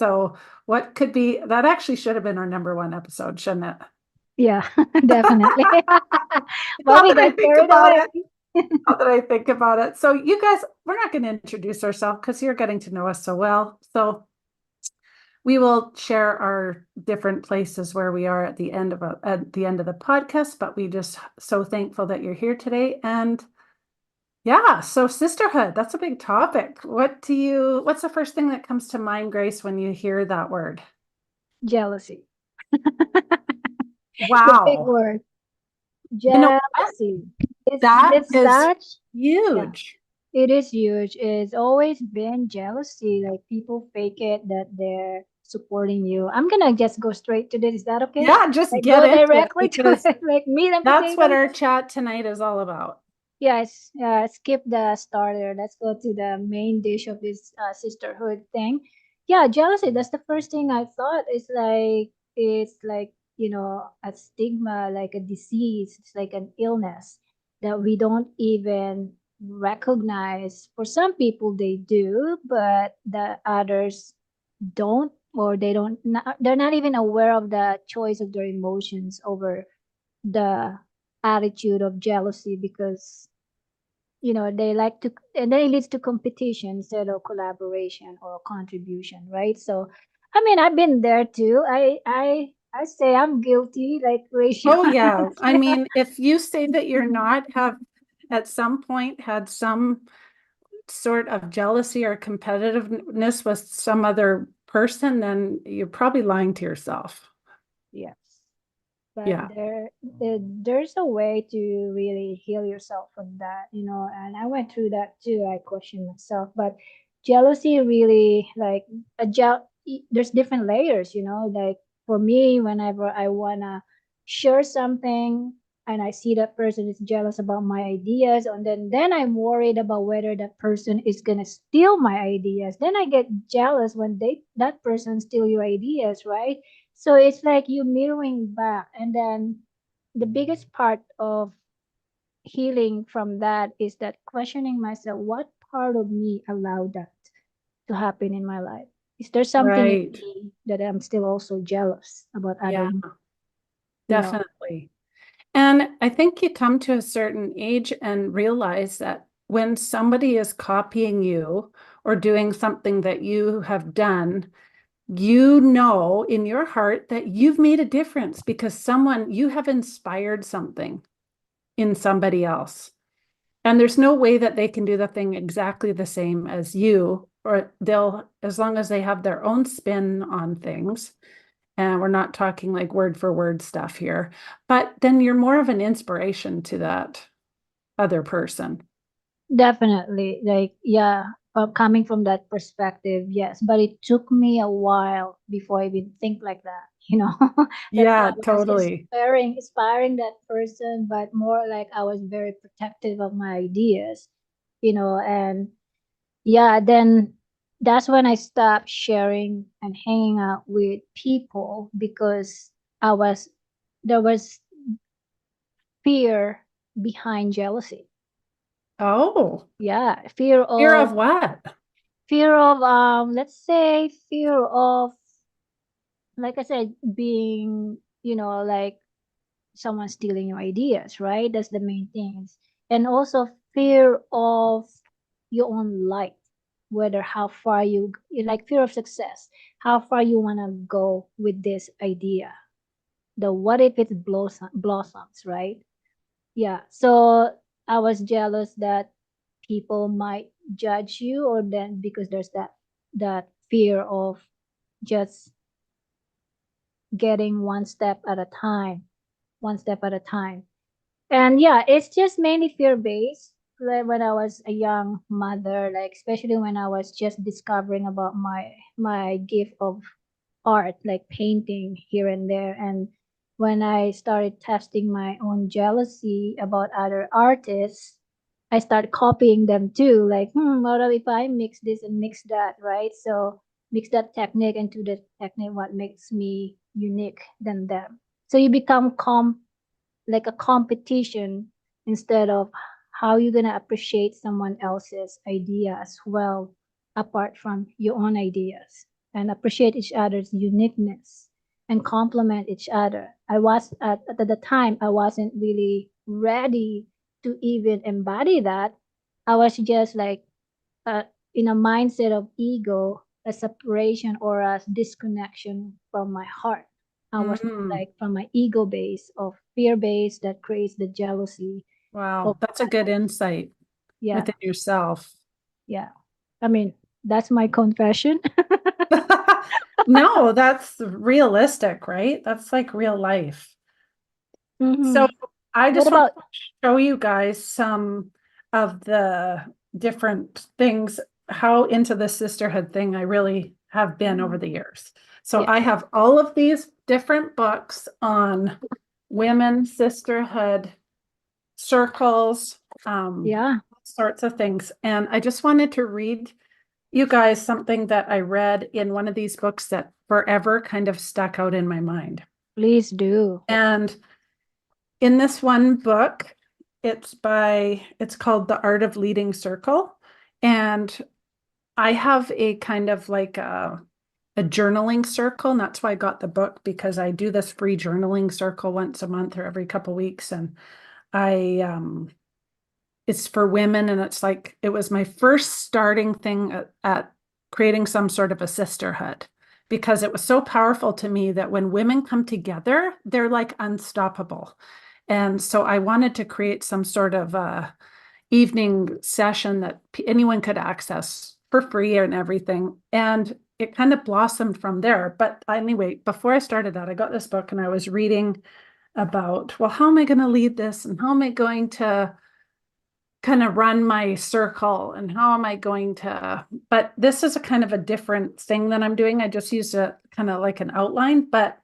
So what could be that actually should have been our number one episode, shouldn't it? Yeah, definitely. But Now we that I got think carried about away. it, now that I think about it. So you guys, we're not going to introduce ourselves because you're getting to know us so well. So we will share our different places where we are at the end of the podcast, but we just so thankful that you're here today. And yeah, so sisterhood, that's a big topic. What's the first thing that comes to mind, Grace, when you hear that word? Jealousy. The big Wow. word. You know what? Jealousy. That It's is such, yeah, huge. it is huge. It's always been jealousy. Like people fake it that they're supporting you. I'm gonna just go straight to this. Is that okay? Yeah, just Like get go into it directly to because it, like meat and that's what potatoes. our chat tonight is all about. Yes, skip the starter. Let's go to the main dish of this sisterhood thing. Yeah, jealousy. That's the first thing I thought. It's like a stigma, like a disease. It's like an illness that we don't even recognize. For some people, they do, but the others don't, or they don't. Not, they're not even aware of the choice of their emotions over the attitude of jealousy because they like to, and then it leads to competition instead of collaboration or contribution, right? So I mean, I've been there too. I say I'm guilty, like Rachel. Oh yeah. I Yeah. mean, if you say that you're not, have at some point had some sort of jealousy or competitiveness with some other person, then you're probably lying to yourself. Yes, but Yeah. there's a way to really heal yourself from that, and I went through that too. I questioned myself, but jealousy really, like, there's different layers, like for me, whenever I wanna share something and I see that person is jealous about my ideas, and then I'm worried about whether that person is gonna steal my ideas. Then I get jealous when that person steal your ideas, right? So it's like you mirroring back. And then the biggest part of healing from that is that questioning myself, what part of me allowed that to happen in my life? Is there something in Right. me that I'm still also jealous about other, Yeah, you know? definitely. And I think you come to a certain age and realize that when somebody is copying you or doing something that you have done, you know in your heart that you've made a difference because you have inspired something in somebody else. And there's no way that they can do the thing exactly the same as you, or as long as they have their own spin on things. And we're not talking like word for word stuff here, but then you're more of an inspiration to that other person. Definitely. Like, yeah, coming from that perspective, yes. But it took me a while before I even think like that, That's why Yeah, I was totally. inspiring that person, but more like I was very protective of my ideas, and yeah, then that's when I stopped sharing and hanging out with people because I was there was fear behind jealousy. Oh, Yeah, fear of what? fear of let's say fear of, like I said, being, like someone stealing your ideas, right? That's the main things. And also fear of your own life, whether how far you like, fear of success, how far you want to go with this idea, the what if it blossoms, right? Yeah, so I was jealous that people might judge you, or then because there's that fear of just getting one step at a time. And yeah, it's just mainly fear based. Like when I was a young mother, like especially when I was just discovering about my gift of art, like painting here and there. And when I started testing my own jealousy about other artists, I started copying them too. Like, what if I mix this and mix that, right? So mix that technique into the technique, what makes me unique than them. So you become like a competition instead of how you're gonna appreciate someone else's idea as well, apart from your own ideas. and appreciate each other's uniqueness and complement each other. I was at the time I wasn't really ready to even embody that. I was just like uh, in a mindset of ego, a separation or a disconnection from my heart. I was Mm, like from my ego base of fear base that creates the jealousy of wow, that's a that. good insight Yeah, within yourself. yeah. I mean, that's my confession. No, that's realistic, right? That's like real life. So Hmm. I What just want about to show you guys some of the different things, how into the sisterhood thing I really have been over the years. So yeah, I have all of these different books on women, sisterhood, circles, yeah, sorts of things. And I just wanted to read you guys something that I read in one of these books that forever kind of stuck out in my mind. please do. And in this one book, it's called The Art of Leading Circle. And I have a kind of like a journaling circle. And that's why I got the book because I do this free journaling circle once a month or every couple of weeks. And I it's for women, and it's like it was my first starting thing at creating some sort of a sisterhood because it was so powerful to me that when women come together, they're like unstoppable. And so I wanted to create some sort of evening session that anyone could access for free and everything. And it kind of blossomed from there. But anyway, before I started that, I got this book and I was reading about, well, how am I going to lead this and how am I going to kind of run my circle and how am I going to, but this is a kind of a different thing that I'm doing. I just used a kind of like an outline, but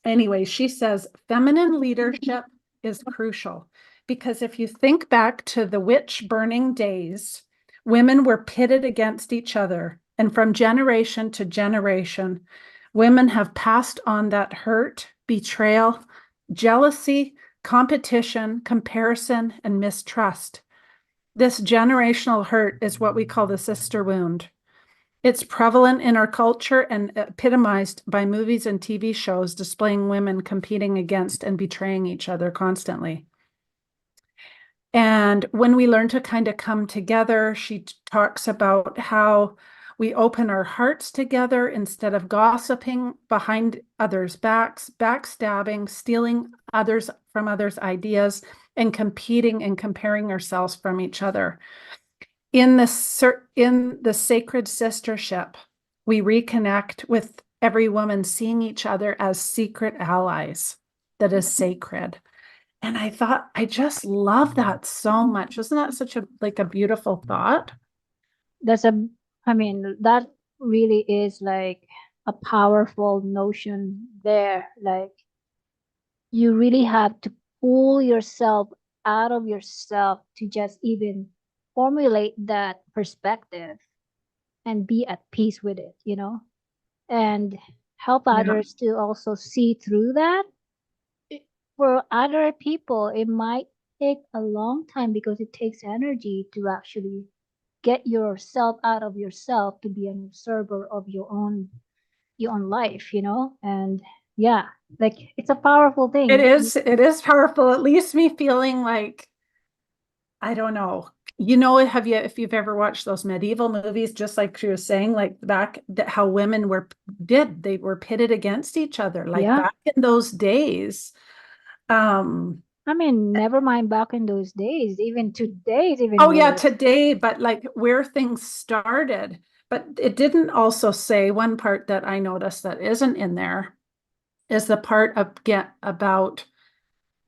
anyway, she says feminine leadership is crucial because if you think back to the witch burning days, women were pitted against each other. And from generation to generation, women have passed on that hurt, betrayal, jealousy, competition, comparison, and mistrust. This generational hurt is what we call the sister wound. It's prevalent in our culture and epitomized by movies and TV shows displaying women competing against and betraying each other constantly. And when we learn to kind of come together, she talks about how we open our hearts together instead of gossiping behind others' backs, backstabbing, stealing others from others' ideas, and competing and comparing ourselves from each other. In the sacred sistership, we reconnect with every woman seeing each other as secret allies that is sacred. And I thought, I just love that so much. Isn't that such a like a beautiful thought? That's a, I mean, that really is like a powerful notion there. Like, you really have to pull yourself out of yourself to just even formulate that perspective and be at peace with it, and help Yeah. others to also see through that. For other people, it might take a long time because it takes energy to actually get yourself out of yourself to be an observer of your own life, and yeah, like it's a powerful It thing. is, it is powerful. It leaves me feeling like, I don't know. Have you, if you've ever watched those medieval movies, just like she was saying, like back how women they were pitted against each other, like Yeah, back in those days. Um, I mean, never mind back in those days, even today is even Oh yeah, worse. today, but like where things started. But it didn't also say one part that I noticed that isn't in there is the part of get about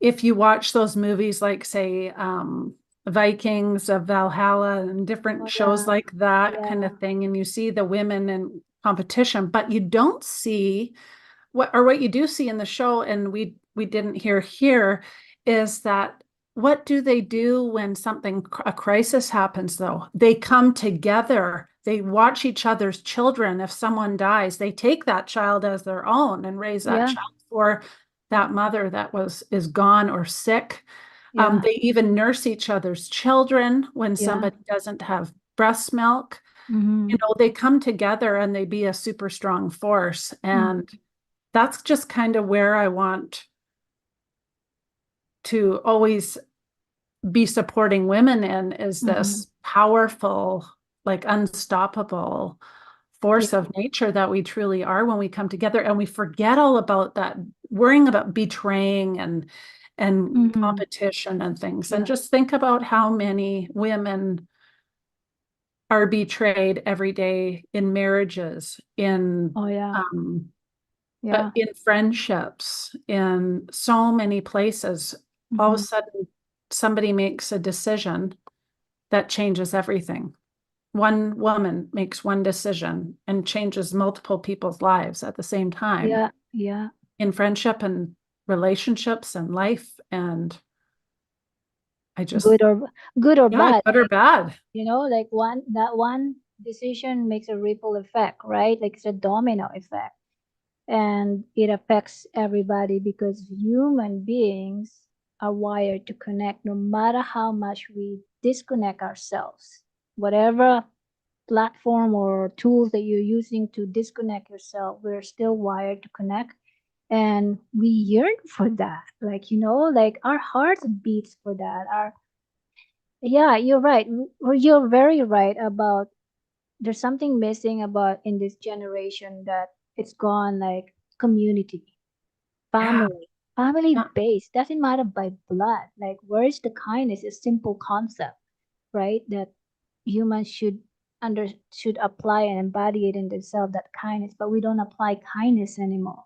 if you watch those movies like say Vikings of Valhalla and different Oh shows yeah, like that kind yeah, of thing, and you see the women in competition, but you don't see what you do see in the show, and we didn't hear here, is that what do they do when a crisis happens though? They come together. They watch each other's children. If someone dies, they take that child as their own and raise that yeah, child for that mother that is gone or sick. yeah, They even nurse each other's children when yeah, somebody doesn't have breast milk. Mm-hmm. They come together and they be a super strong force. And Mm-hmm. that's just kind of where I want to always be supporting women in, is Mm-hmm. this powerful, like unstoppable Yeah. force of nature that we truly are when we come together, and we forget all about that, worrying about betraying and Mm-hmm. competition and things, and Yeah. just think about how many women are betrayed every day in marriages, Oh yeah. Yeah. in friendships, in so many places. All of a Mm-hmm. sudden, somebody makes a decision that changes everything. One woman makes one decision and changes multiple people's lives at the same time, Yeah. Yeah. in friendship and relationships and life. And I just, Good or good or yeah, bad. good or bad. Like one decision makes a ripple effect, right? Like it's a domino effect. And it affects everybody because human beings are wired to connect no matter how much we disconnect ourselves. Whatever platform or tools that you're using to disconnect yourself, we're still wired to connect. And we yearn for that. Like our hearts beats for that. Our Yeah, you're right. You're very right about there's something missing about in this generation that it's gone like community, Yeah. family, family Yeah. based. Doesn't matter by blood. Like where is the kindness? A simple concept, right? That humans should apply and embody it in themselves, that kindness, but we don't apply kindness anymore.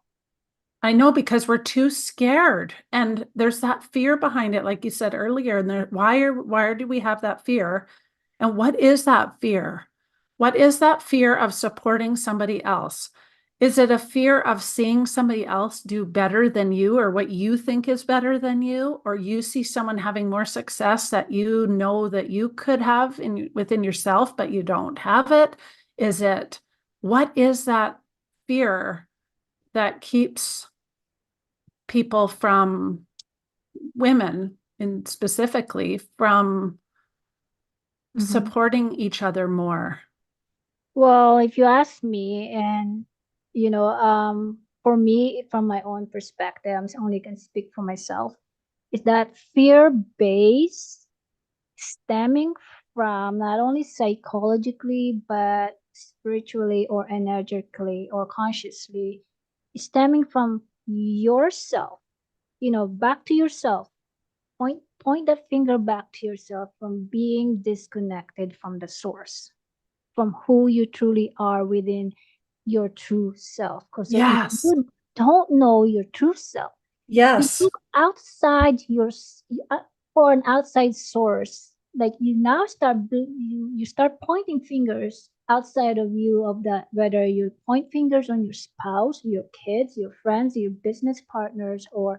I know, because we're too scared, and there's that fear behind it, like you said earlier. And why do we have that fear? And what is that fear? What is that fear of supporting somebody else? Is it a fear of seeing somebody else do better than you, or what you think is better than you, or you see someone having more success that you know that you could have within yourself, but you don't have it? What is that fear that keeps people from, women and specifically, from Mhm. supporting each other more? Well, if you ask me, and for me, from my own perspective, I'm only can speak for myself. Is that fear based, stemming from not only psychologically but spiritually or energetically or consciously, stemming from yourself. Back to yourself. Point that finger back to yourself from being disconnected from the source, from who you truly are within your true self. Because if Yes. you don't know your true self, you Yes. look outside for an outside source. Like you now you start pointing fingers outside of you, of that, whether you point fingers on your spouse, your kids, your friends, your business partners, or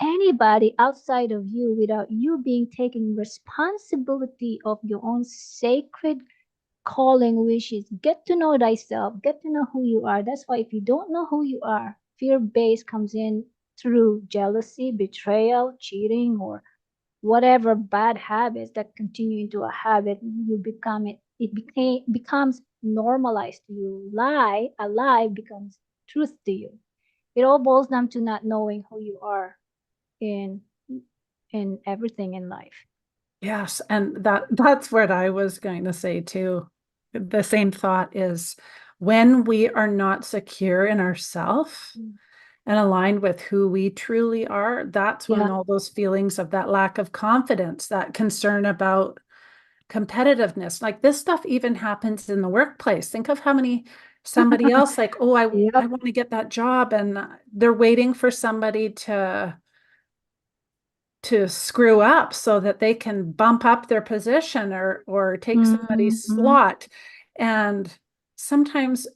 anybody outside of you, without you being taking responsibility of your own sacred calling, which is get to know thyself, get to know who you are. That's why if you don't know who you are, fear based comes in through jealousy, betrayal, cheating, or whatever bad habits that continue into a habit. You become it. Becomes normalized to you. A lie becomes truth to you. It all boils down to not knowing who you are in in everything in life. Yes. And that's what I was going to say too. The same thought is, when we are not secure in ourselves and aligned with who we truly are, that's Yeah. when all those feelings of that lack of confidence, that concern about competitiveness, like this stuff even happens in the workplace. Think of how many, somebody else, like, oh, I Yep. want to get that job, and they're waiting for somebody to screw up so that they can bump up their position, or take somebody's Mm-hmm. slot. And sometimes,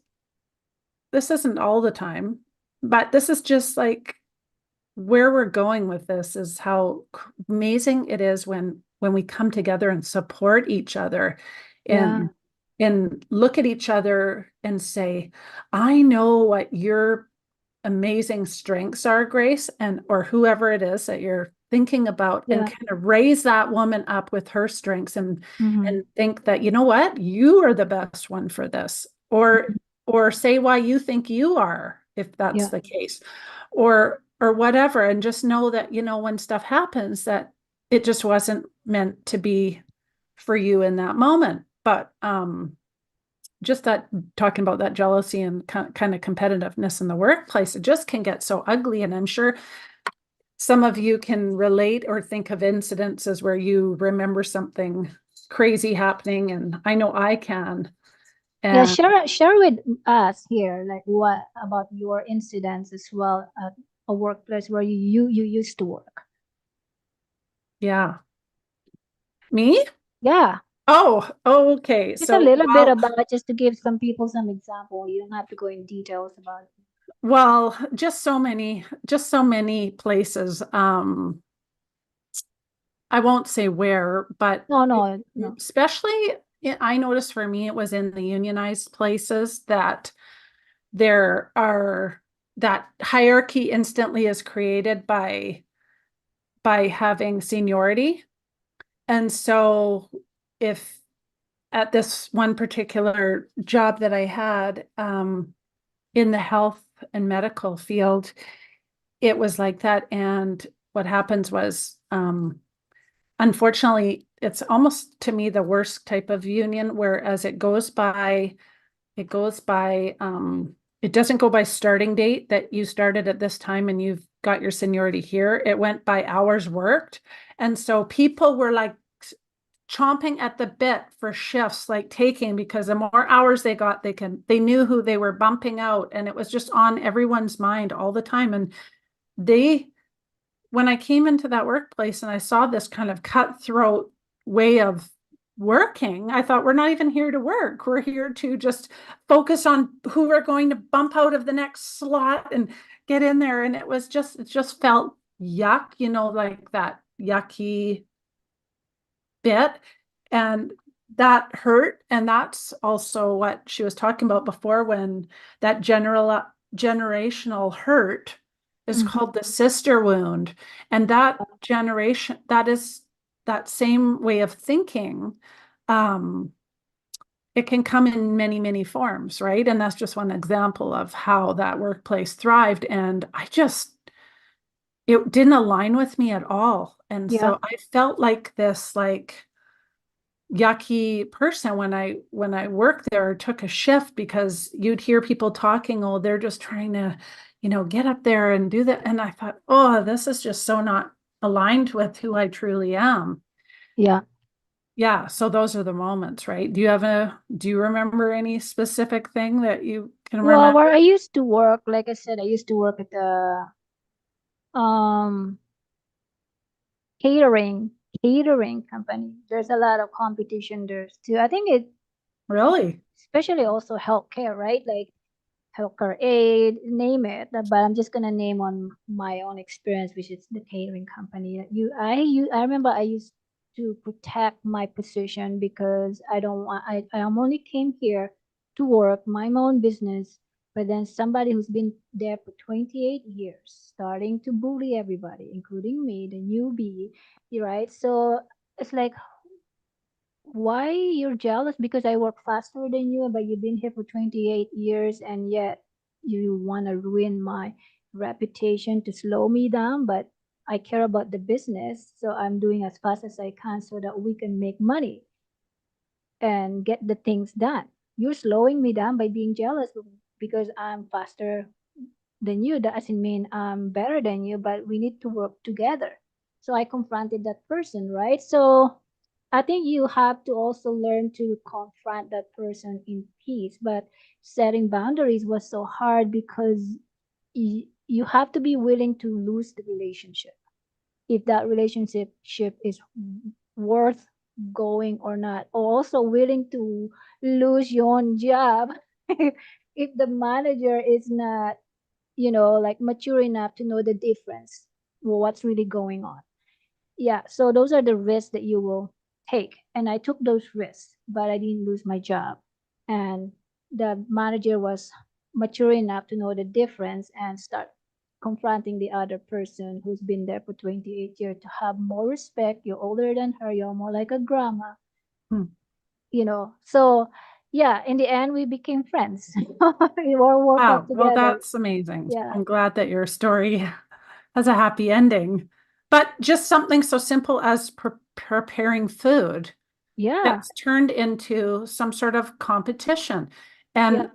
this isn't all the time, but this is just like where we're going with this, is how amazing it is when we come together and support each other, Yeah. and look at each other and say, I know what your amazing strengths are, Grace, and or whoever it is that you're thinking about and Yeah. kind of raise that woman up with her strengths Mm-hmm. and think that, you know what, you are the best one for this, Mm-hmm. or say why you think you are, if that's Yeah. the case, or whatever, and just know that, you know, when stuff happens, that it just wasn't meant to be for you in that moment. But just that, talking about that jealousy and kind of competitiveness in the workplace, it just can get so ugly. And I'm sure some of you can relate or think of incidences where you remember something crazy happening, and I know I can. Yeah, And share with us here, like what about your incidents as well at a workplace where you used to work. yeah, me? Yeah, Oh, okay. just a So, little bit about just to give some people some example. You don't have to go in details about it. just so many places. I won't say where, but No, no, no. especially I noticed for me, it was in the unionized places that there are that hierarchy instantly is created by having seniority. And so if at this one particular job that I had in the health and medical field, it was like that. And what happens was, unfortunately, it's almost to me the worst type of union, whereas it goes by, it doesn't go by starting date that you started at this time and you've got your seniority here. It went by hours worked. And so people were like chomping at the bit for shifts, like taking, because the more hours they got, they knew who they were bumping out. And it was just on everyone's mind all the time. And they, when I came into that workplace and I saw this kind of cutthroat way of working, I thought, we're not even here to work. We're here to just focus on who we're going to bump out of the next slot and get in there. And it just felt yuck, you know, like that yucky bit. And that hurt. And that's also what she was talking about before, when that generational hurt is Mhm. called the sister wound. And that generation, that is that same way of thinking. Um, it can come in many, many forms, right? And that's just one example of how that workplace thrived. And it didn't align with me at all. And Yeah, so I felt like this, like, yucky person when I worked there or took a shift, because you'd hear people talking, oh, they're just trying to, you know, get up there and do that. And I thought, oh, this is just so not aligned with who I truly am. yeah. Yeah, so those are the moments, right? Do you remember any specific thing that you can Well, remember? where I used to work, like I said, I used to work at the um catering catering company. There's a lot of competition there too. I think it Really? especially also healthcare, right? Like healthcare aid, name it. But I'm just gonna name on my own experience, which is the catering company. I remember I used to protect my position because I don't want I only came here to work my own business, but then somebody who's been there for 28 years starting to bully everybody, including me, the newbie, right? So it's like why you're jealous because I work faster than you, but you've been here for 28 years and yet you want to ruin my reputation to slow me down. But I care about the business, so I'm doing as fast as I can so that we can make money and get the things done. You're slowing me down by being jealous because I'm faster than you. That doesn't mean I'm better than you, but we need to work together. So I confronted that person, right? So I think you have to also learn to confront that person in peace. But setting boundaries was so hard because you have to be willing to lose the relationship if that relationship is worth going or not. Or also willing to lose your own job if the manager is not, like mature enough to know the difference, what's really going on. Yeah, so those are the risks that you will take. And I took those risks, but I didn't lose my job. And the manager was mature enough to know the difference and start confronting the other person who's been there for 28 years to have more respect. You're older than her, you're more like a grandma, Hmm. So yeah, in the end, we became friends. We all work out Wow. Well, together. that's amazing. Yeah, I'm glad that your story has a happy ending. But just something so simple as preparing food yeah, gets turned into some sort of competition yeah,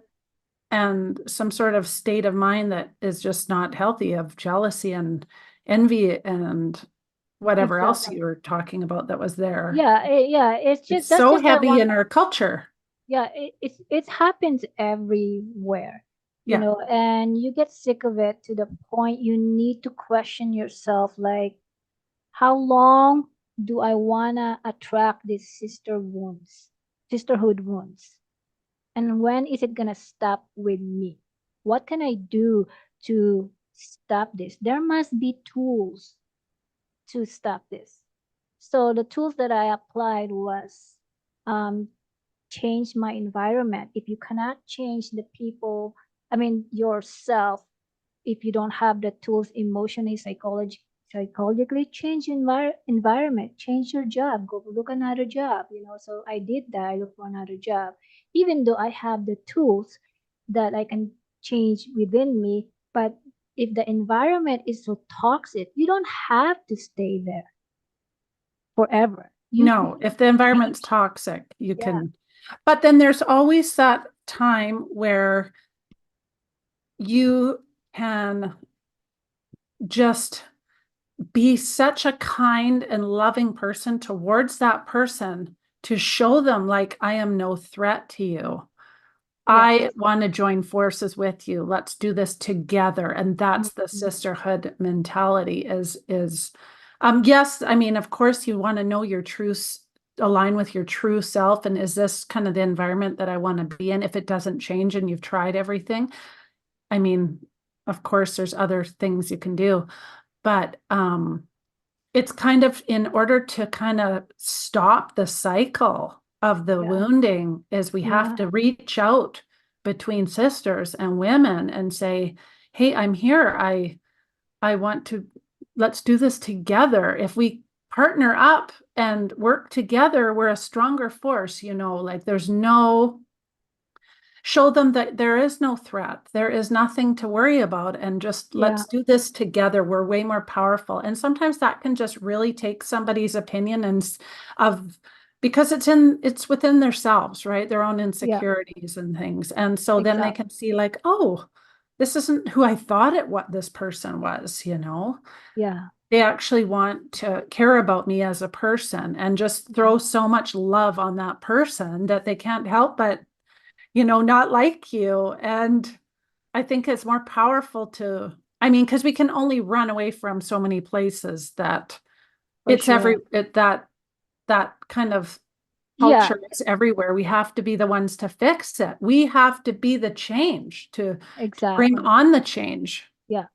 and some sort of state of mind that is just not healthy of jealousy and envy and whatever else exactly. you were talking about that was there. Yeah, yeah. It's It's just that's so just that heavy one. in our culture. Yeah, it happens everywhere, Yeah. and you get sick of it to the point you need to question yourself, like, how long do I wanna attract these sisterhood wounds? And when is it going to stop with me? What can I do to stop this? There must be tools to stop this. So the tools that I applied was um, change my environment. If you cannot change the people, I mean yourself, if you don't have the tools emotionally, psychologically, change your environment, change your job, go look another job. So I did that. I looked for another job, even though I have the tools that I can change within me. But if the environment is so toxic, you don't have to stay there forever. You can No, if the environment's change. toxic, you Yeah, can. But then there's always that time where you can just be such a kind and loving person towards that person to show them, like, I am no threat to you. yeah, I want to join forces with you. Let's do this together. And that's the mhm, sisterhood mentality yes, I mean, of course you want to know your align with your true self. And is this kind of the environment that I want to be in? If it doesn't change and you've tried everything, I mean, of course there's other things you can do, but it's kind of in order to kind of stop the cycle of the yeah, wounding is we have yeah, to reach out between sisters and women and say, hey, I'm here. I want to, let's do this together. If we partner up and work together, we're a stronger force, like there's no show them that there is no threat. There is nothing to worry about. And just yeah, let's do this together. We're way more powerful. And sometimes that can just really take somebody's opinion of because it's within themselves, right? Their own yeah, insecurities and things. And so then they exactly. can see like, oh, this isn't who I thought what this person was. Yeah, They actually want to care about me as a person and just yeah, throw so much love on that person that they can't help but not like you. And I think it's more powerful I mean, because we can only run away from so many places that for sure. that kind of Yeah, culture is everywhere. We have to be the ones to fix it. We have to be the change to bring exactly. on the change. Yeah,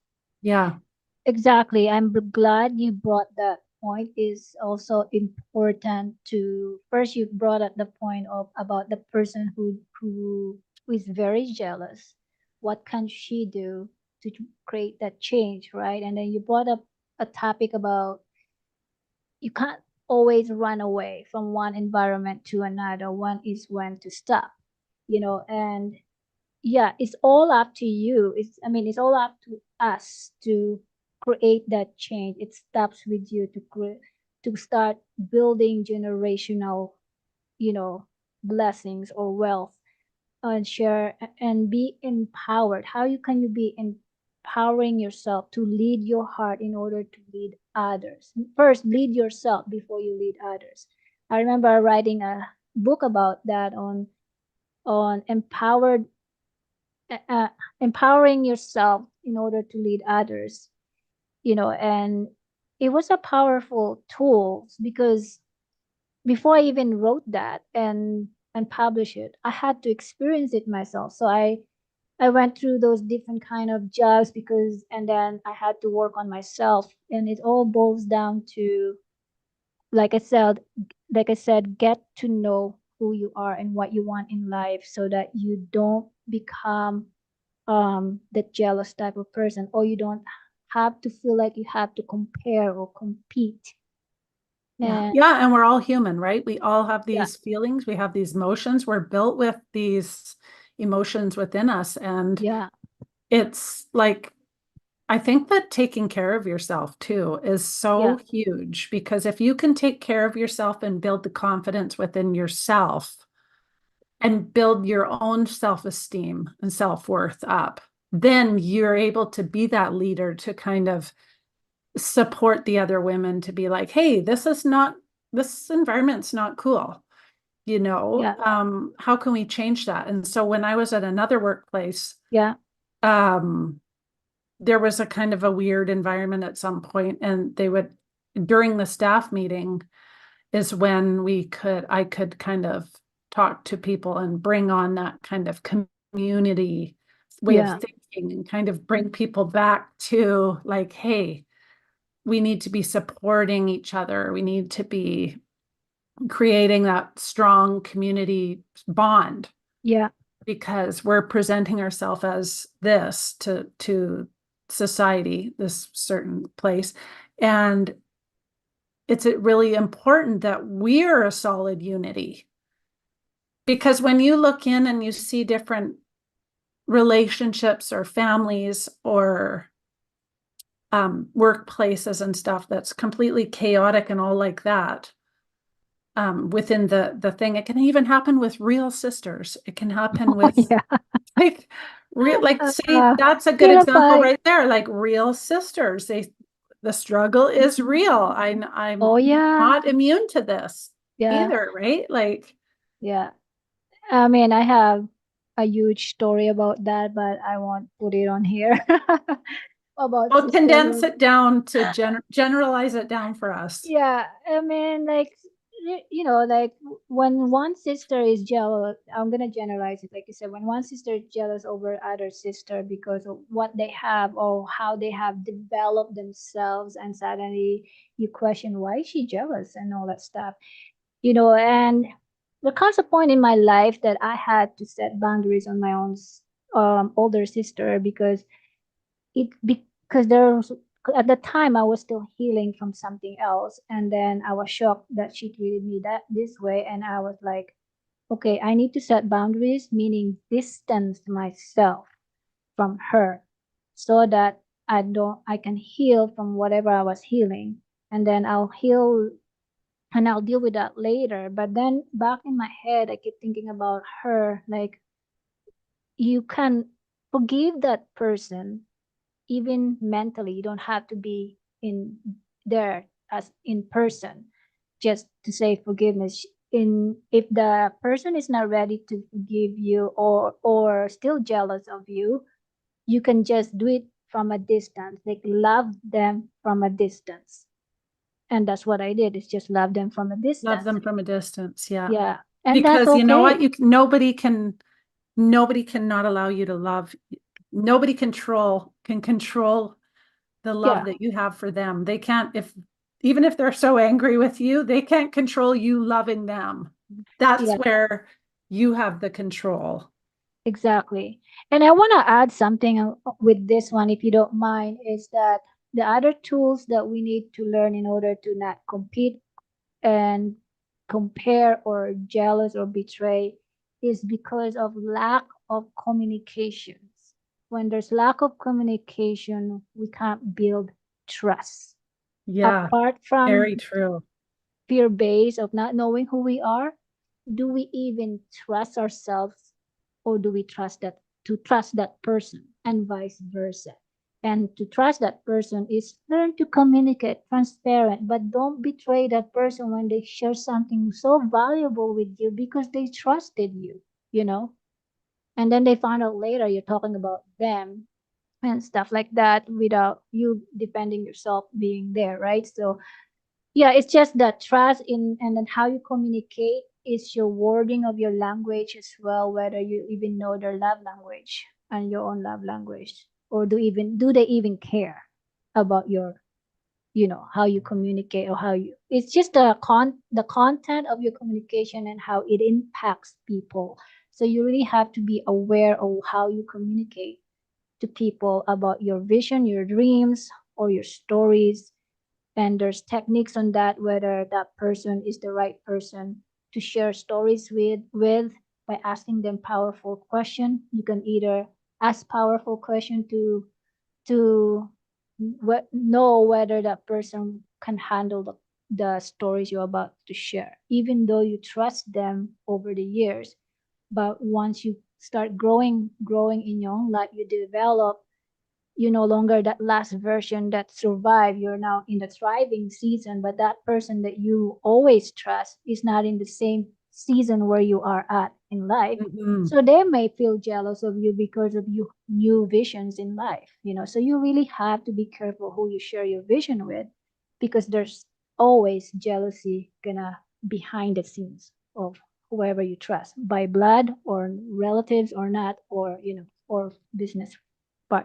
Yeah. exactly. I'm glad you brought that point. Is also important to first you brought up the point of about the person who is very jealous. What can she do to create that change, right? And then you brought up a topic about you can't always run away from one environment to another. One is when to stop, and yeah, it's all up to you. It's all up to us to create that change. It stops with you to start building generational, blessings or wealth, and share and be empowered. How you can you be empowering yourself to lead your heart in order to lead others? First, lead yourself before you lead others. I remember writing a book about that on uh, empowering yourself in order to lead others, and it was a powerful tool because before I even wrote that and publish it, I had to experience it myself. So I went through those different kind of jobs because and then I had to work on myself, and it all boils down to, like I said, get to know who you are and what you want in life so that you don't become the jealous type of person, or you don't have to feel like you have to compare or compete. Yeah. And Yeah. And we're all human, right? We all have yeah, these feelings. We have these emotions. We're built with these emotions within us. And yeah, it's like, I think that taking care of yourself too is yeah, so huge because if you can take care of yourself and build the confidence within yourself and build your own self-esteem and self-worth up, then you're able to be that leader to kind of support the other women to be like, hey, this environment's not cool. yeah, How can we change that? And so when I was at another workplace, yeah, um, there was a kind of a weird environment at some point, and they would, during the staff meeting, is when I could kind of talk to people and bring on that kind of community way of yeah, thinking and kind of bring people back to like, hey, we need to be supporting each other. We need to be creating that strong community bond yeah, because we're presenting ourselves as this to society, this certain place. And it's really important that we're a solid unity. Because when you look in and you see different relationships or families or workplaces and stuff that's completely chaotic and all like that, within the thing, it can even happen with real sisters. It can happen oh with yeah, like like say uh, that's a good pillow example fight. right there. Like real sisters, the struggle is real. I'm Oh yeah, not immune to this yeah, either, right? Like, yeah. I mean, I have a huge story about that, but I won't put it on here. About well, condense sisterhood. it down to generalize it down for us. Yeah, I mean, like, like when one sister is jealous, I'm gonna generalize it, like you said, when one sister is jealous over other sister because of what they have or how they have developed themselves, and suddenly you question why is she jealous and all that stuff, and there comes a point in my life that I had to set boundaries on my own older sister because there was at the time I was still healing from something else, and then I was shocked that she treated me that this way, and I was like, okay, I need to set boundaries, meaning distance myself from her so that I can heal from whatever I was healing, and then I'll heal and I'll deal with that later. But then back in my head I keep thinking about her, like, you can forgive that person even mentally. You don't have to be in there as in person just to say forgiveness. In If the person is not ready to forgive you or still jealous of you, you can just do it from a distance, like love them from a distance. And that's what I did, is just love them from a Love distance. them from a distance, yeah. Yeah, and that's Because you know what, okay. nobody can not allow you to love. Nobody can control the love Yeah, that you have for them. They can't, if even if they're so angry with you, they can't control you loving them. That's yeah, where you have the control. exactly. And I want to add something with this one, if you don't mind, is that the other tools that we need to learn in order to not compete and compare or jealous or betray is because of lack of communications. When there's lack of communication, we can't build trust. Yeah, Apart from very true. fear base of not knowing who we are, do we even trust ourselves, or do we trust that person, and vice versa? And to trust that person is learn to communicate transparent, but don't betray that person when they share something so valuable with you because they trusted you, you know and then they find out later you're talking about them and stuff like that without you defending yourself being there, right? So yeah, it's just that trust in, and then how you communicate is your wording of your language as well, whether you even know their love language and your own love language, or do they even care about your, how you communicate, or how you it's just the content of your communication and how it impacts people. So you really have to be aware of how you communicate. to people about your vision, your dreams, or your stories. And there's techniques on that, whether that person is the right person to share stories with by asking them powerful question. You can either ask powerful question to know whether that person can handle the stories you're about to share, even though you trust them over the years. But once you start growing in your own life, you develop, you no longer that last version that survived. You're now in the thriving season, but that person that you always trust is not in the same season where you are at in life. Mhm. So they may feel jealous of you because of you new visions in life, so you really have to be careful who you share your vision with, because there's always jealousy gonna behind the scenes of whoever you trust, by blood or relatives or not, or or business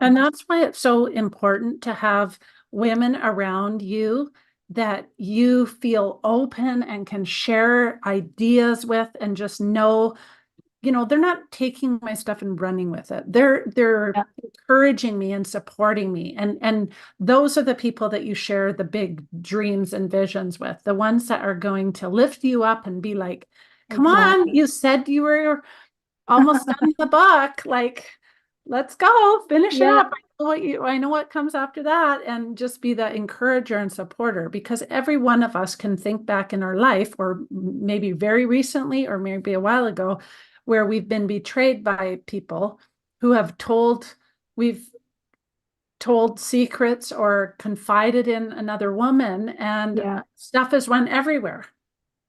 And partners. that's why it's so important to have women around you that you feel open and can share ideas with, and just know, they're not taking my stuff and running with it. They're Yeah, encouraging me and supporting me. And those are the people that you share the big dreams and visions with, the ones that are going to lift you up and be like, come on, exactly. you said you were almost done the book. Like, let's go, finish it Yeah, up. I know what comes after that, and just be the encourager and supporter, because every one of us can think back in our life, or maybe very recently, or maybe a while ago, where we've been betrayed by people who have we've told secrets or confided in another woman, and yeah, stuff has run everywhere.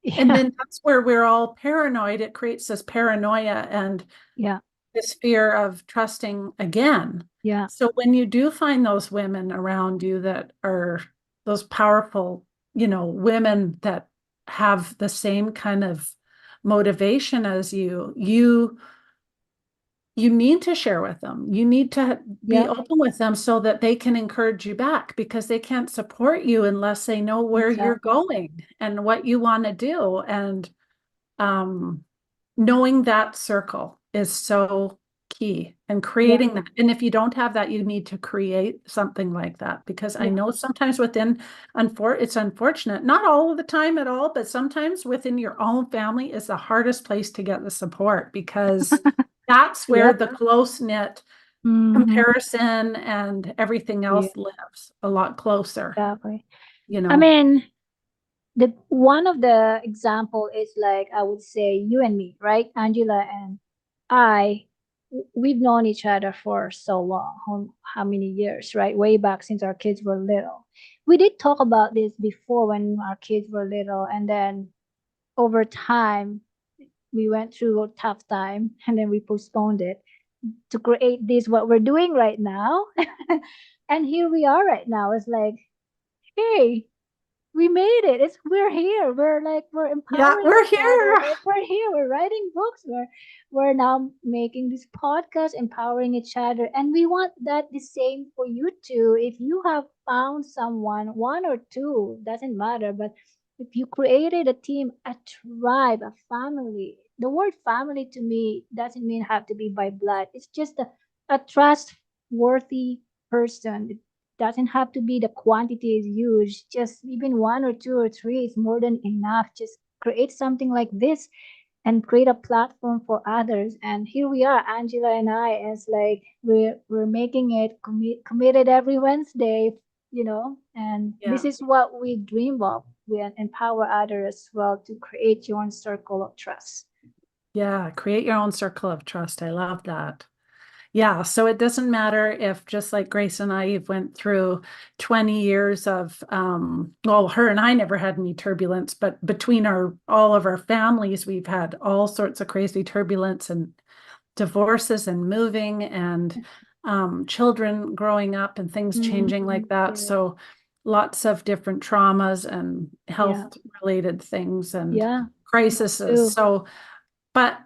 And yeah, then that's where we're all paranoid. It creates this paranoia and yeah, this fear of trusting again. yeah, So when you do find those women around you that are those powerful, women that have the same kind of motivation as you need to share with them. You need to be yeah, open with them so that they can encourage you back, because they can't support you unless they know where you're exactly. going and what you want to do. And um, knowing that circle is so key, and Yeah, creating that. And if you don't have that, you need to create something like that, because I yeah, know sometimes it's unfortunate, not all of the time at all, but sometimes within your own family is the hardest place to get the support, because that's where yep. the close knit Mm-hmm. comparison and everything Yeah, else lives a lot closer, exactly. you I know. mean, the one of the example is like, I would say you and me, right? Angela and I, we've known each other for so long. How many years, right? Way back since our kids were little. We did talk about this before when our kids were little, and then over time we went through a tough time, and then we postponed it to create this what we're doing right now. And here we are right now. It's like, hey, we made it. We're here. We're Yeah, empowering we're each other. here. We're here. We're writing books. We're now making this podcast, empowering each other. And we want that the same for you too. If you have found someone, one or two, doesn't matter, but if you created a team, a tribe, a family. The word family to me doesn't mean have to be by blood. It's just a trustworthy person. It doesn't have to be the quantity is huge. Just even one or two or three is more than enough. Just create something like this and create a platform for others. And here we are, Angela and I, as like we're making it committed every Wednesday, and Yeah. this is what we dream of. We empower others as well to create your own circle of trust. Yeah, create your own circle of trust. I love that. Yeah, so it doesn't matter if, just like Grace and I went through 20 years of well, her and I never had any turbulence, but between our all of our families, we've had all sorts of crazy turbulence, and divorces and moving, and children growing up and things changing Mm-hmm. like that. Yeah, So lots of different traumas and yeah, health related things and yeah. Me crises. too. So but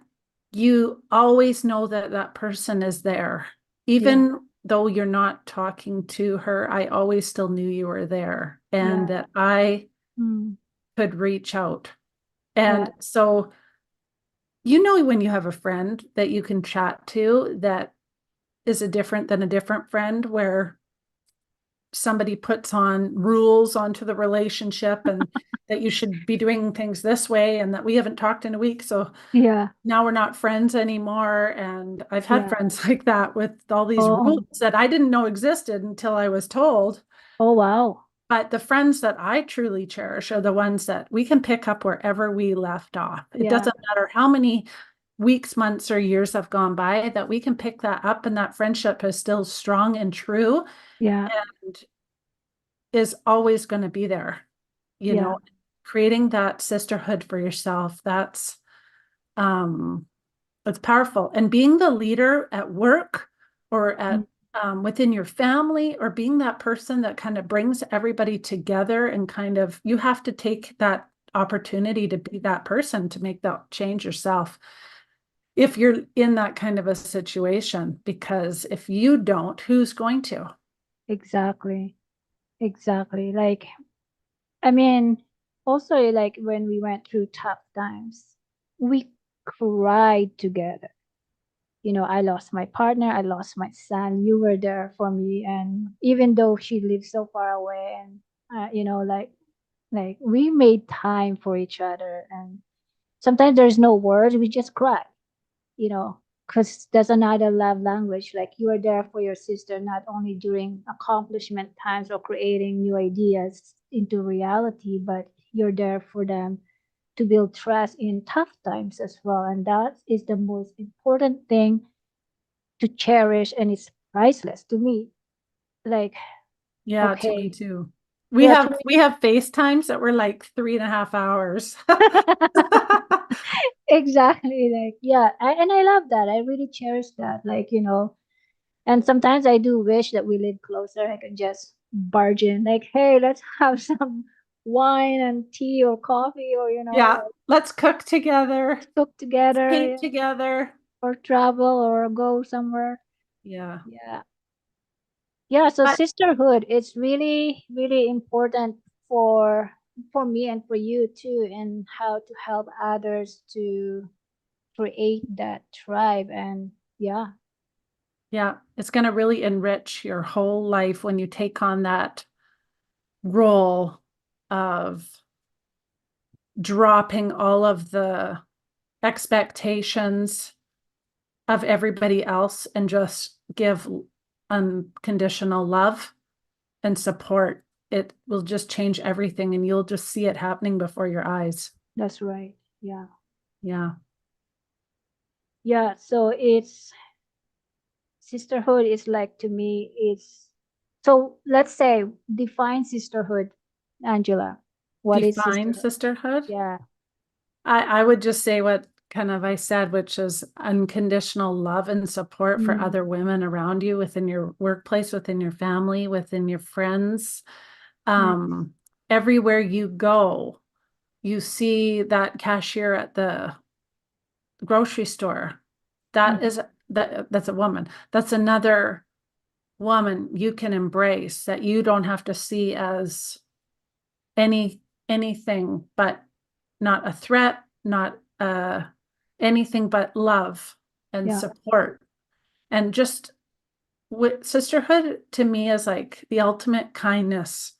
you always know that that person is there. Yeah, Even though you're not talking to her, I always still knew you were there, and yeah. that I Mm, could reach out. yeah, And so, when you have a friend that you can chat to, that is a different than a different friend, where somebody puts on rules onto the relationship and that you should be doing things this way and that we haven't talked in a week. So Yeah. now we're not friends anymore. And I've had Yeah. friends like that with all these rules Oh, that I didn't know existed until I was told. oh, wow. But the friends that I truly cherish are the ones that we can pick up wherever we left off. It Yeah. doesn't matter how many weeks, months, or years have gone by, that we can pick that up and that friendship is still strong and true Yeah. and is always going to be there. You Yeah. know, creating that sisterhood for yourself, that's um it's powerful. And being the leader at work or Mm, at within your family, or being that person that kind of brings everybody together, and kind of, you have to take that opportunity to be that person to make that change yourself if you're in that kind of a situation, because if you don't, who's going to? exactly. Exactly. Like, I mean, also like when we went through tough times, we cried together. You know, I lost my partner, I lost my son. You were there for me, and even though she lives so far away, and you know, like we made time for each other, and sometimes there's no words, we just cry. You know, because that's another love language. Like you are there for your sister, not only during accomplishment times or creating new ideas into reality, but you're there for them to build trust in tough times as well. And that is the most important thing to cherish, and it's priceless to me. Like, Yeah, to me okay, too. yeah, to me. We have FaceTimes that were like 3.5 hours. Exactly. Like, yeah, and I love that. I really cherish that. Like, you know, and sometimes I do wish that we live closer. I can just barge in, like, hey, let's have some wine and tea or coffee, or, you know, Yeah, like let's cook together, cook together, paint yeah, together. or travel or go somewhere. Yeah. Yeah. Yeah. So But sisterhood, it's really, really important for me and for you too, and how to help others to create that tribe. And yeah, yeah, it's going to really enrich your whole life when you take on that role of dropping all of the expectations of everybody else and just give unconditional love and support. It will just change everything and you'll just see it happening before your eyes. that's right. Yeah. Yeah. Yeah. So it's sisterhood is like, to me, it's, so let's say define sisterhood, Angela. What is Define sisterhood? sisterhood. Yeah. I would just say what kind of I said, which is unconditional love and support for Mm, other women around you, within your workplace, within your family, within your friends. nice. Um, Everywhere you go, you see that cashier at the grocery store. That Mhm. is that's a woman. That's another woman you can embrace, that you don't have to see as any anything but, not a threat, not anything but love and Yeah. support. And just with sisterhood, to me, is like the ultimate kindness.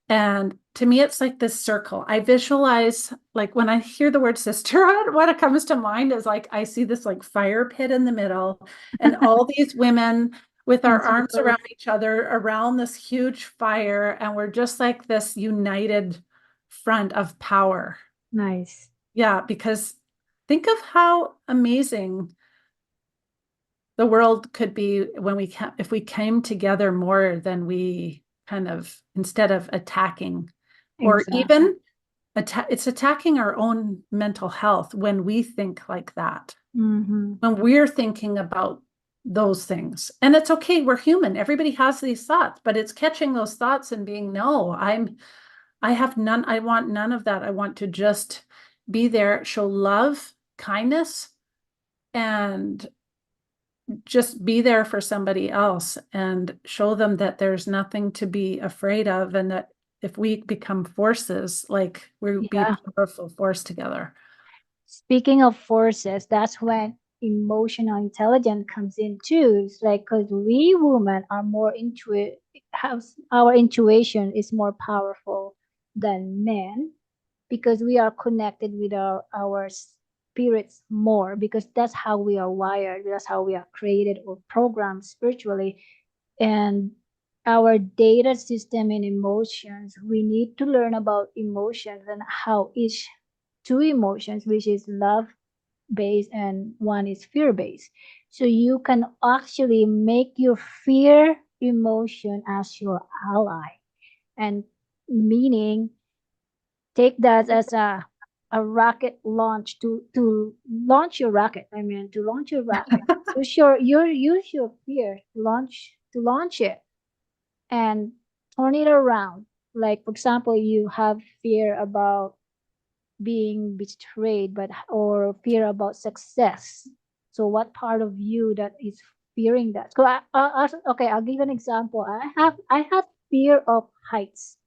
And to me, it's like this circle. I visualize, like when I hear the word sisterhood, what it comes to mind is like I see this like fire pit in the middle, and all these women with our In arms circles. around each other around this huge fire. And we're just like this united front of power. Nice. Yeah, because think of how amazing the world could be when if we came together more than we kind of, instead of attacking, or Exactly. even it's attacking our own mental health when we think like that, Mm-hmm. when we're thinking about those things. And it's okay, we're human. Everybody has these thoughts, but it's catching those thoughts and being, no, I have none, I want none of that. I want to just be there, show love, kindness, and just be there for somebody else and show them that there's nothing to be afraid of, and that if we become forces, like we'll be Yeah. a powerful force together. Speaking of forces, that's when emotional intelligence comes in too. It's like because we women are more intuitive, have our intuition is more powerful than men because we are connected with our spirits more because that's how we are wired, that's how we are created or programmed spiritually. And our data system and emotions, we need to learn about emotions and how each two emotions, which is love based and one is fear based, so you can actually make your fear emotion as your ally. And meaning, take that as a rocket launch to launch your rocket. I mean, to launch your rocket. Use your fear to launch it and turn it around. Like for example, you have fear about being betrayed, but or fear about success. So what part of you that is fearing that? So okay, I'll give you an example. I had fear of heights,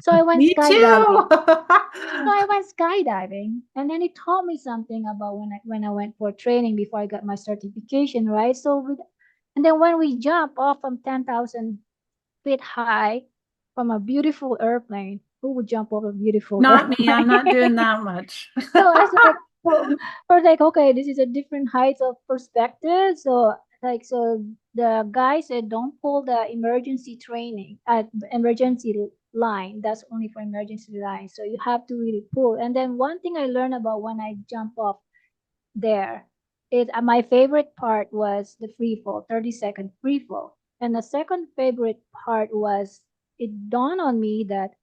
so I went Me too. skydiving. So I went skydiving, and then it taught me something about when I went for training before I got my certification, right? And then when we jump off from 10,000 feet high from a beautiful airplane, who would jump off a beautiful Not me. I'm not airplane? doing that much. So I was like, well, I was like, okay, this is a different height of perspective. So the guy said, don't pull the emergency training at emergency line. That's only for emergency line. So you have to really pull. And then one thing I learned about when I jump off there is my favorite part was the free fall, 30-second free fall. And the second favorite part was it dawned on me that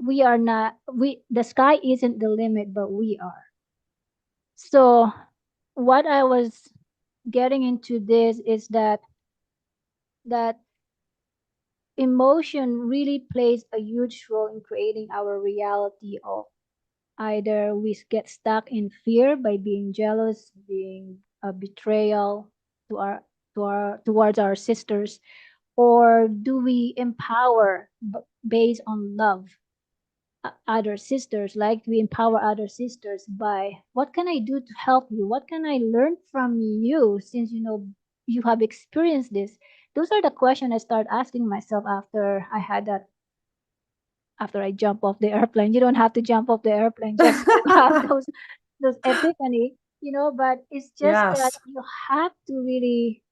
we are not we the sky isn't the limit, but we are. So what I was getting into this is that emotion really plays a huge role in creating our reality of either we get stuck in fear by being jealous, being a betrayal to our towards our sisters, or do we empower based on love other sisters, like we empower other sisters by what can I do to help you, what can I learn from you, since you have experienced this. Those are the questions I start asking myself after I jump off the airplane. You don't have to jump off the airplane just to have those epiphany, but it's just that Yes. you have to really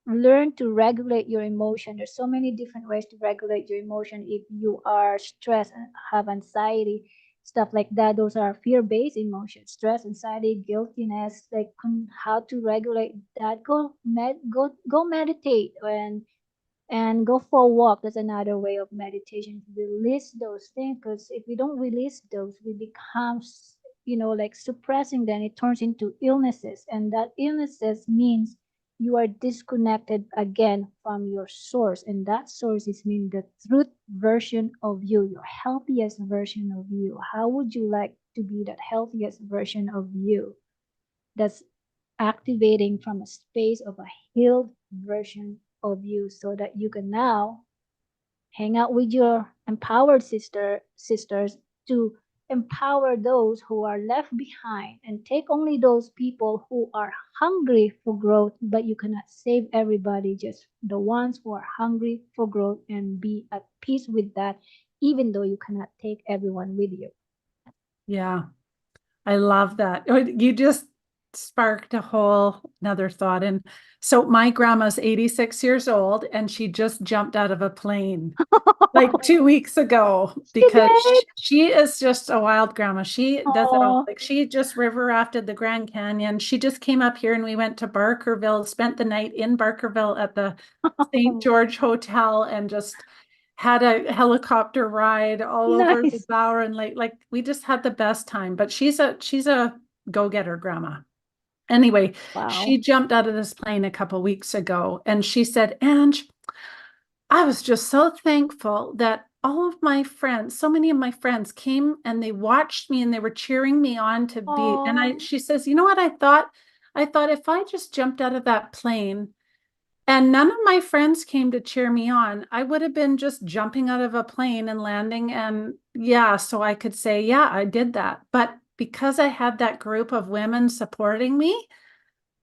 learn to regulate your emotion. There's so many different ways to regulate your emotion. If you are stressed and have anxiety, stuff like that, those are fear-based emotions. Stress, anxiety, guiltiness, like how to regulate that. Go meditate and go for a walk. That's another way of meditation. Release those things, because if we don't release those, we become like suppressing them. It turns into illnesses, and that illnesses means you are disconnected again from your source, and that source is mean the truth version of you, your healthiest version of you. How would you like to be that healthiest version of you that's activating from a space of a healed version of you, so that you can now hang out with your empowered sisters to empower those who are left behind, and take only those people who are hungry for growth. But you cannot save everybody, just the ones who are hungry for growth, and be at peace with that, even though you cannot take everyone with you. Yeah. I love that. Oh, you just sparked a whole another thought. And so my grandma's 86 years old and she just jumped out of a plane like 2 weeks ago She because did. she is just a wild grandma. She does it all. Oh, Like she just river rafted the Grand Canyon. She just came up here and we went to Barkerville, spent the night in Barkerville at the St. George Hotel and just had a helicopter ride all over the nice. Bower and Lake. Like we just had the best time. But she's a go-getter grandma. Anyway, she Wow. jumped out of this plane a couple weeks ago and she said, Ange, I was just so thankful that all of my friends, so many of my friends came and they watched me and they were cheering me on to be. And Oh, she says, you know what I thought? I thought if I just jumped out of that plane and none of my friends came to cheer me on, I would have been just jumping out of a plane and landing. And yeah, so I could say, yeah, I did that. But because I had that group of women supporting me,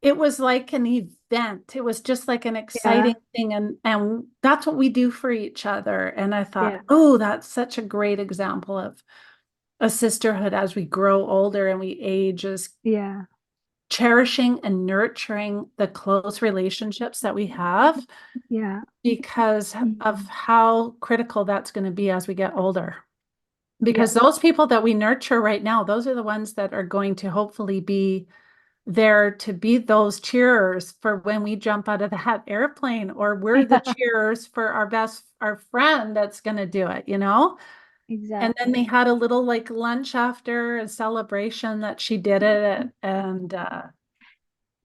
it was like an event. It was just like an Yeah, exciting thing. And that's what we do for each other. And I thought, yeah, oh, that's such a great example of a sisterhood as we grow older and we age, is yeah, cherishing and nurturing the close relationships that we have yeah, because of mm, how critical that's going to be as we get older. yeah, Because those people that we nurture right now, those are the ones that are going to hopefully be there to be those cheerers for when we jump out of that airplane, or we're the yeah, cheerers for our friend that's going to do it, you know? And then they exactly. had a little like lunch after a celebration that she did it. And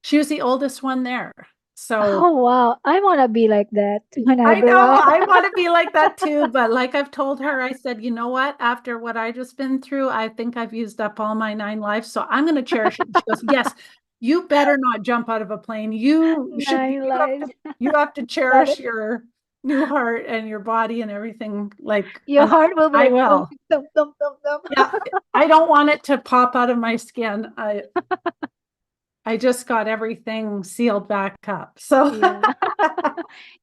she was the oldest one there. So Oh wow, I want to be like that when I I grow know up. I want to be like that too. But like I've told her, I said, you know what? After what I just been through, I think I've used up all my 9 lives. So I'm going to cherish it. And she goes, yes, you better not jump out of a plane. Nine lives. You have to Got cherish it. your new heart and your body and everything. Like, Your heart will be I like thump, will. thump, thump, thump, thump. Yeah. I don't want it to pop out of my skin. I just got everything sealed back up. So Yeah.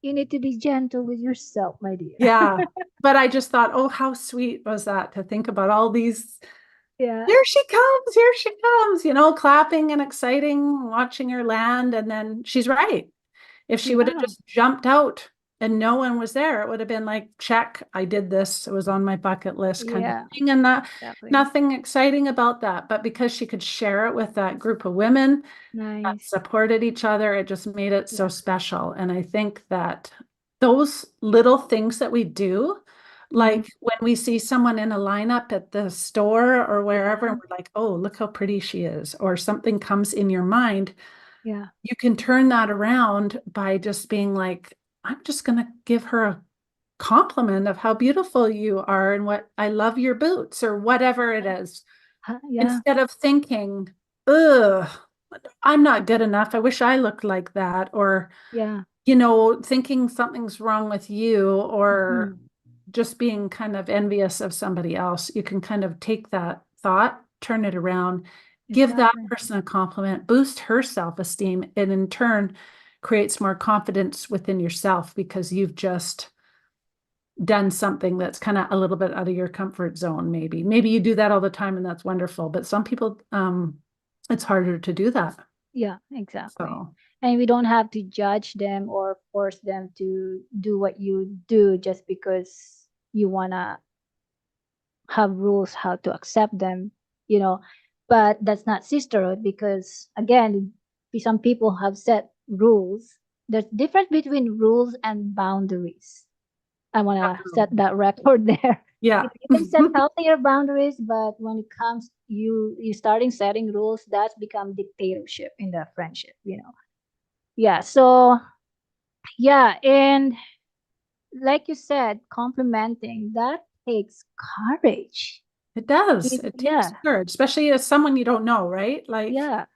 You need to be gentle with yourself, my dear. yeah, but I just thought, oh, how sweet was that to think about all these. Yeah. Here she comes, clapping and exciting, watching her land. And then she's right. If she would have Yeah. just jumped out and no one was there, it would have been like, check, I did this. It was on my bucket list kind of Yeah. thing. And that Exactly. nothing exciting about that. But because she could share it with that group of women that Nice. supported each other, it just made it so Yeah. special. And I think that those little things that we do, Hmm. like when we see someone in a lineup at the store or wherever, Yeah. and we're like, oh, look how pretty she is, or something comes in your mind, Yeah. you can turn that around by just being like, I'm just going to give her a compliment of how beautiful you are and what I love your boots or whatever it is, Yeah. instead of thinking, ugh, I'm not good enough. I wish I looked like that. Or, Yeah. thinking something's wrong with you or Hmm. just being kind of envious of somebody else. You can kind of take that thought, turn it around, give that Exactly. person a compliment, boost her self-esteem, and in turn creates more confidence within yourself because you've just done something that's kind of a little bit out of your comfort zone. Maybe you do that all the time and that's wonderful, but some people it's harder to do that. Yeah, exactly. So And we don't have to judge them or force them to do what you do just because you wanna have rules how to accept them, you know. But that's not sisterhood because again, some people have set rules. There's difference between rules and boundaries. I want to set that record there. yeah. You can set healthier boundaries, but when it comes you starting setting rules, that's become dictatorship in the friendship, you know. Yeah, so yeah, and like you said, complimenting that takes courage. It does. It takes Yeah, courage, especially as someone you don't know, right? Like, yeah,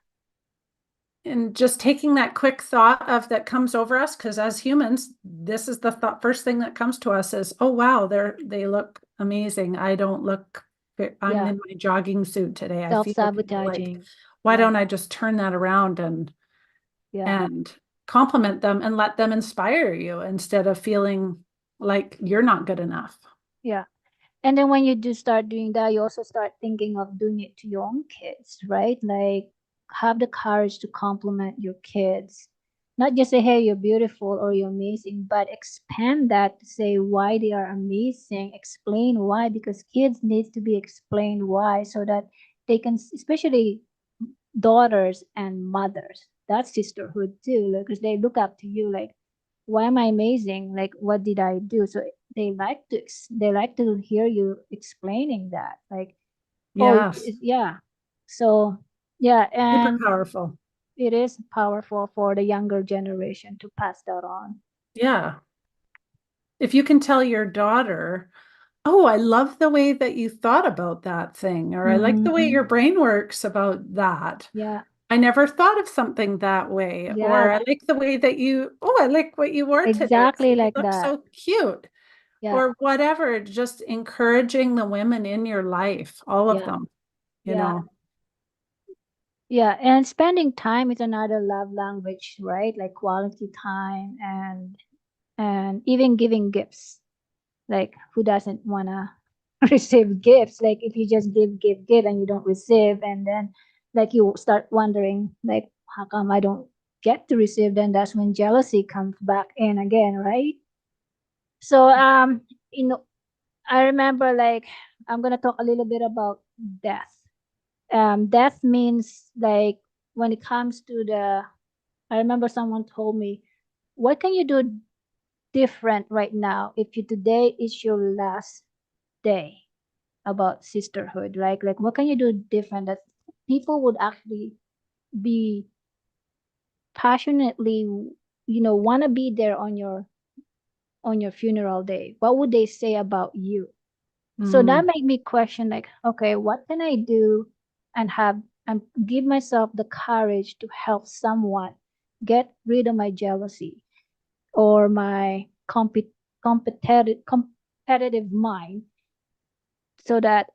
and just taking that quick thought of that comes over us, because as humans, this is the first thing that comes to us is, oh wow, they look amazing. I don't look I'm yeah. in my jogging suit today. I feel kind of like, Self-sabotaging. why Yeah, don't I just turn that around yeah, and compliment them and let them inspire you instead of feeling like you're not good enough. yeah. And then when you do start doing that, you also start thinking of doing it to your own kids, right? Like have the courage to compliment your kids. Not just say, hey, you're beautiful or you're amazing, but expand that to say why they are amazing. Explain why, because kids need to be explained why so that they can, especially daughters and mothers. That's sisterhood too, because they look up to you like, why am I amazing? Like, what did I do? So they like to hear you explaining that. Like, oh, Yes, yeah. So yeah, super and powerful. it is powerful for the younger generation to pass that on. Yeah. If you can tell your daughter, oh, I love the way that you thought about that thing, or I like the way Hmm. your brain works about that. Yeah, I never thought of something that way. yeah, Or I like the way that I like what you wore today. exactly You like look that. so cute. Yeah, Or whatever, just encouraging the women in your life, all of yeah, them, you yeah. know. Yeah, and spending time is another love language, right? Like quality time and even giving gifts. Like who doesn't wanna receive gifts? Like if you just give and you don't receive, and then like you start wondering like how come I don't get to receive, then that's when jealousy comes back in again, right? So you know, I remember like I'm gonna talk a little bit about death. Death means like when it comes to the I remember someone told me, what can you do different right now if you today is your last day about sisterhood? Like what can you do different that people would actually be passionately, want to be there on your funeral day? What would they say about you? So that Mm. made me question like, okay, what can I do and have and give myself the courage to help someone get rid of my jealousy or my competitive mind, so that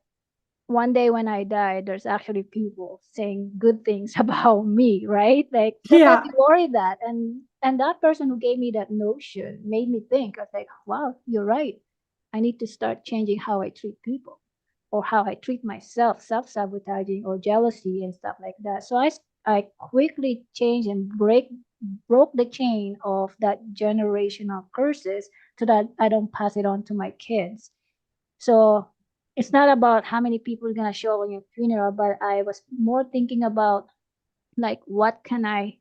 one day when I die, there's actually people saying good things about me, right? Like sometimes Yeah. you worry that, and that person who gave me that notion made me think. I was like, wow, you're right. I need to start changing how I treat people or how I treat myself, self-sabotaging or jealousy and stuff like that. So I quickly changed and broke the chain of that generational curses so that I don't pass it on to my kids. So it's not about how many people are gonna show up on your funeral, but I was more thinking about like what can I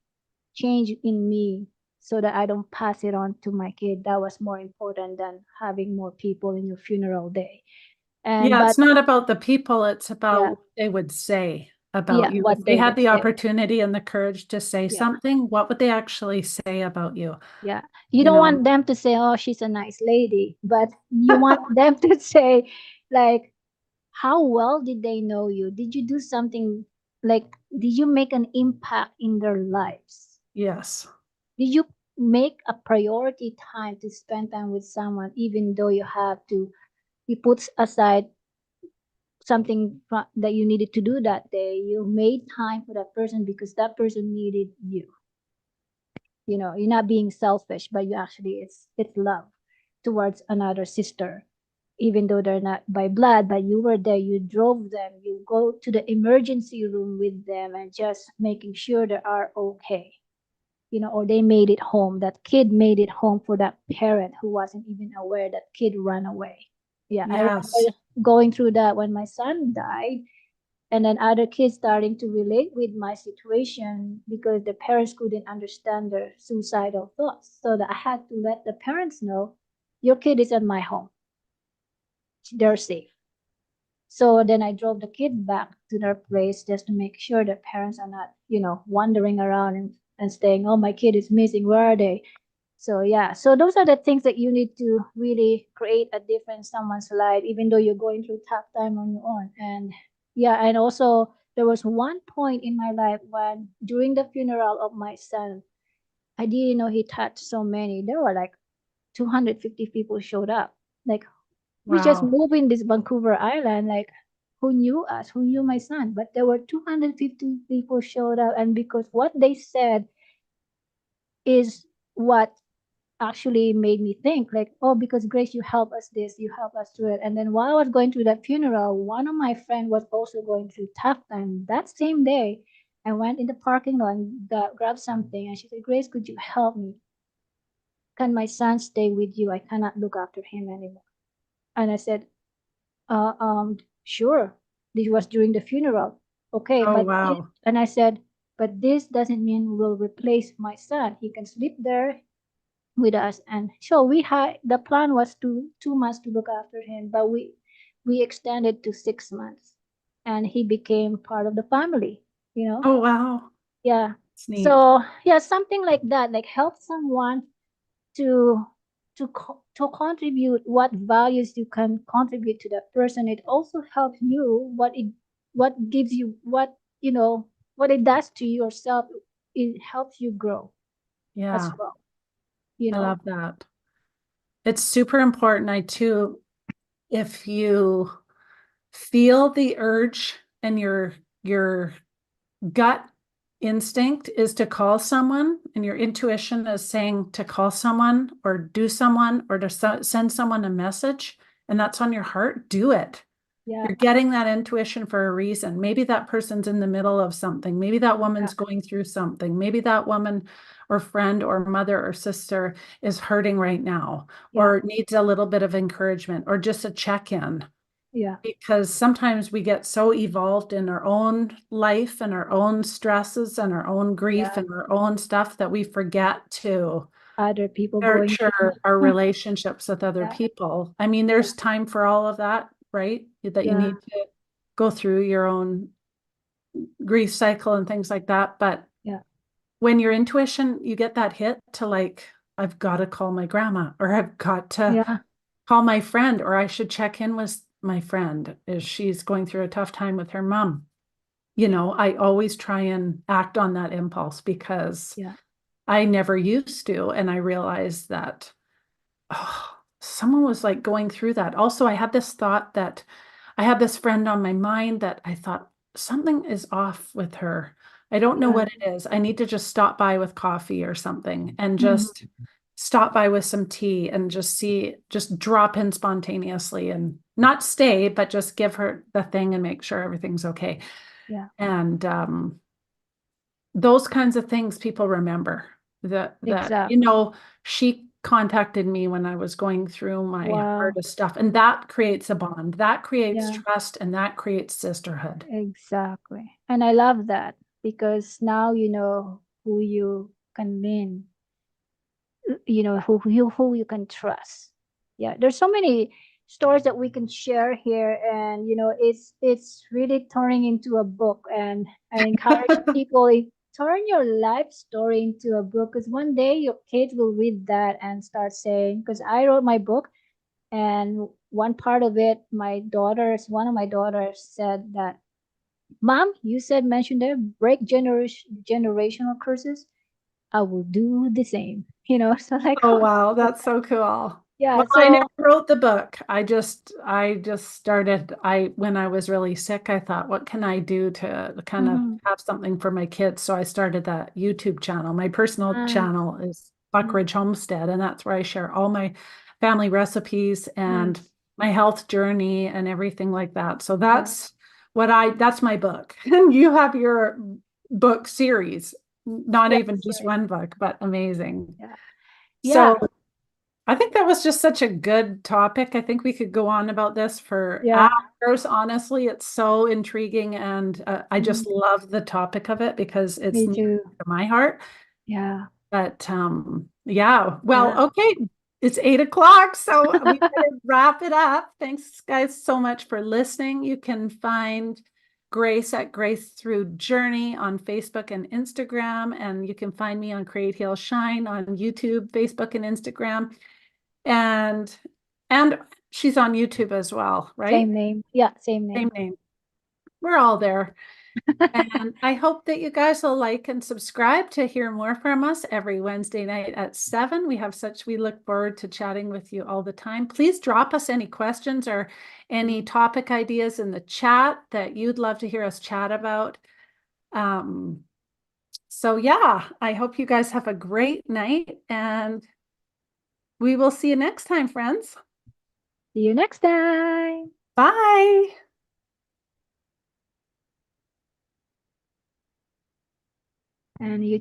change in me so that I don't pass it on to my kid. That was more important than having more people in your funeral day. And Yeah, but it's not about the people, it's about yeah, what they would say about yeah, you. If what they they had would the say. opportunity and the courage to say Yeah, something, what would they actually say about you? yeah. You You don't know? want them to say, "Oh, she's a nice lady," but you want them to say, like, how well did they know you? Did you do something like, did you make an impact in their lives? Yes. Did you make a priority time to spend time with someone, even though you put aside something that you needed to do that day? You made time for that person because that person needed you. You're not being selfish, but you actually it's love towards another sister, even though they're not by blood, but you were there, you drove them, you go to the emergency room with them and just making sure they are okay, or they made it home, that kid made it home for that parent who wasn't even aware that kid ran away. Yeah, I Yes. remember going through that when my son died, and then other kids starting to relate with my situation because the parents couldn't understand their suicidal thoughts, so that I had to let the parents know, your kid is at my home, they're safe. So then I drove the kid back to their place just to make sure the parents are not, wandering around and saying, oh, my kid is missing, where are they? So yeah, so those are the things that you need to really create a difference in someone's life, even though you're going through tough time on your own. And yeah, and also there was one point in my life when during the funeral of my son, I didn't know he touched so many. There were like 250 people showed up. Like we just Wow. moved in this Vancouver Island, like who knew us, who knew my son? But there were 250 people showed up, and because what they said is what actually made me think like, oh, because Grace, you help us this, you help us through it. And then while I was going through that funeral, one of my friends was also going through tough time that same day. I went in the parking lot and grabbed something, and she said, Grace, could you help me? Can my son stay with you? I cannot look after him anymore. And I said, sure. This was during the funeral. Okay, Oh, but this, wow. and I said, but this doesn't mean we'll replace my son. He can sleep there with us. And so we had the plan was to 2 months to look after him, but we extended to 6 months, and he became part of the family. You know, Oh, wow. yeah. It's neat. So yeah, something like that, like help someone to to contribute what values you can contribute to that person. It also helps you what gives you what it does to yourself. It helps you grow as Yeah, well. You I know. love that. It's super important. I too, if you feel the urge and you're gut instinct is to call someone, and your intuition is saying to call someone or do someone or to send someone a message, and that's on your heart, do it. Yeah. You're getting that intuition for a reason. Maybe that person's in the middle of something. Maybe that Yeah. woman's going through something. Maybe that woman or friend or mother or sister is hurting right now Yeah. or needs a little bit of encouragement or just a check-in. Yeah. Because sometimes we get so evolved in our own life and our own stresses and our own grief Yeah. and our own stuff that we forget to Other people going through. nurture our relationships with other Yeah. people. I mean, Yeah. there's time for all of that, right? That you Yeah. need to go through your own grief cycle and things like that. But Yeah. when your intuition, you get that hit to like, I've got to call my grandma, or I've got to Yeah. call my friend, or I should check in with my friend as she's going through a tough time with her mom. You know, I always try and act on that impulse because Yeah. I never used to. And I realized that, oh, someone was like going through that. Also, I had this thought that I had this friend on my mind that I thought something is off with her. I don't know Yeah. what it is. I need to just stop by with coffee or something and Mhm. just stop by with some tea and just see, just drop in spontaneously and not stay, but just give her the thing and make sure everything's okay. Yeah. And those kinds of things people remember that Exactly. she contacted me when I was going through my Wow. hardest stuff, and that creates a bond, that creates Yeah. trust, and that creates sisterhood. Exactly. And I love that because now you know who you can lean, who you can trust. Yeah, there's so many stories that we can share here, and it's really turning into a book. And I encourage people, turn your life story into a book, because one day your kids will read that and start saying, because I wrote my book, and one part of it, one of my daughters said that, Mom, you said mention there, break generational curses. I will do the same. So like, Oh wow, that's so cool. yeah. Well, I never So, wrote the book. I just started, when I was really sick, I thought, what can I do to kind of mhm, have something for my kids? So I started that YouTube channel. My personal nice, channel is Buckridge Homestead, and that's where I share all my family recipes and nice. my health journey and everything like that. So Yeah. that's my book. And you have your book series, not Yeah. even just Series. one book, but amazing. Yeah. Yeah. So I think that was just such a good topic. I think we could go on about this for Yeah. hours. Honestly, it's so intriguing, and I Mhm. just love the topic of it because it's Me near too. to my heart. Yeah. But yeah, well, Yeah. okay, it's 8 o'clock, so we better wrap it up. Thanks, guys, so much for listening. You can find Grace at Grace Through Journey on Facebook and Instagram, and you can find me on Create Heal Shine on YouTube, Facebook, and Instagram. And and she's on YouTube as well, right? Same name. Yeah. Same Same name. name. We're all there. And I hope that you guys will like and subscribe to hear more from us every Wednesday night at 7. We look forward to chatting with you all the time. Please drop us any questions or any topic ideas in the chat that you'd love to hear us chat about. So yeah, I hope you guys have a great night, and we will see you next time, friends. See you next time. Bye. And you